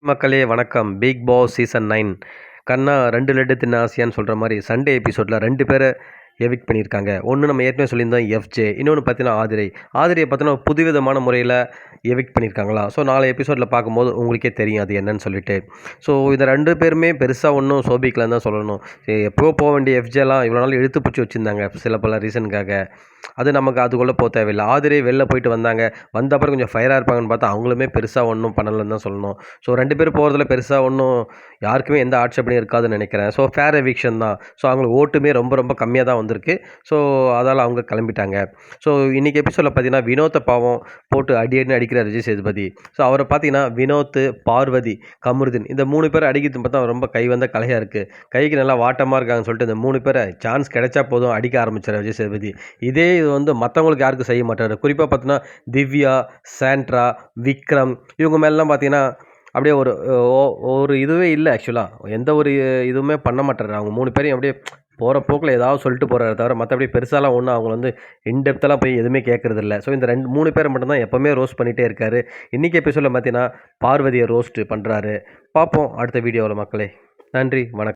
மக்களே வணக்கம். Big Boss season 9 கண்ணா 2 லட்டு தின்ன ஆசையான்னு சொல்ற மாரி சண்டே எபிசோட்ல 2 பேர எவிக்ட் பண்ணியிருக்காங்க. ஒண்ணு நம்ம ஏற்கனவே சொல்லியிருந்தோம் எஃப்ஜே. இன்னொன்னு பார்த்தீங்கன்னா ஆதிரை. ஆதிரைய பார்த்தீங்கன்னா புதுவிதமான முறையில எவிக்ட் பண்ணியிருக்காங்களாம். ஸோ நாளை எபிசோட்ல பார்க்கும்போது உங்களுக்கே தெரியும் அது என்னன்னு சொல்லிட்டு. ஸோ இந்த 2 பேருமே பெருசா ஒண்ணும் சோபிக்கலன்னு தான் சொல்லணும். எப்பவோ போ வேண்டிய எஃப்ஜேலாம் இவ்வளோ நாள் இழுத்து பிடிச்சு வச்சிருந்தாங்க சில பல ரீசனுக்காக. அது நமக்கு அதுக்குள்ள தேவையில்ல. ஆதிரை வெளில போயிட்டு வந்தாங்க. வந்த அப்புறம் கொஞ்சம் ஃபயரா இருப்பாங்கன்னு பார்த்தா அவங்களுமே பெருசா ஒண்ணும் பண்ணலன்னு தான் சொல்லணும். ஸோ 2 பேரும் போறதுல பெருசா ஒண்ணும் யாருக்குமே எந்த ஆட்சேபனையும் இருக்காதுன்னு நினைக்கிறேன். ஸோ ஃபேர் எவிக்ஷன் தான். ஸோ அவங்களுக்கு ஓட்டுமே ரொம்ப ரொம்ப கம்மியா தான் வந்திருக்கு. ஸோ அதால அவங்க கிளம்பிட்டாங்க. ஸோ இன்னைக்கு எபிசோட்ல பார்த்தீங்கன்னா, வினோத்த பாவம் போட்டு அடி அடின்னு அடிக்கிறார் விஜய் சேதுபதி. ஸோ அவர பார்த்தீங்கன்னா, வினோத், பார்வதி, கமருதீன் இந்த 3 பேர அடிக்கிறது பார்த்தா ரொம்ப கை வந்த கலையா இருக்கு. கைக்கு நல்லா வாட்டமா இருக்காங்கன்னு சொல்லிட்டு இந்த 3 பேர சான்ஸ் கிடைச்சா போதும் அடிக்க ஆரம்பிச்சாரு விஜய் சேதுபதி. இதே இது வந்து மத்தவங்களுக்கு யாருக்கும் செய்ய மாட்டாரு. குறிப்பா பார்த்தீங்கன்னா, திவ்யா, சாண்ட்ரா, விக்ரம் இவங்க மேலலாம் பார்த்தீங்கன்னா, அப்படியே ஒரு ஒரு இதுவே இல்ல ஆக்சுவலா. எந்த ஒரு இதுவுமே பண்ண மாட்டாரு. அவங்க 3 பேரையும் அப்படியே போற போக்குல ஏதாவது சொல்லிட்டு போறாரே தவிர, மத்தபடி பெருசாலாம் ஒண்ணும் அவங்கள வந்து இன் டெப்த்லாம் போய் எதுவுமே கேட்கறதில்ல. ஸோ இந்த 3 பேர மட்டும் தான் எப்பவுமே ரோஸ்ட் பண்ணிட்டே இருக்காரு. இன்னைக்கு எபிசோட்ல பார்த்தீங்கன்னா, பார்வதிய ரோஸ்ட் பண்றாரு. பார்ப்போம் அடுத்த வீடியோல மக்களே. நன்றி, வணக்கம்.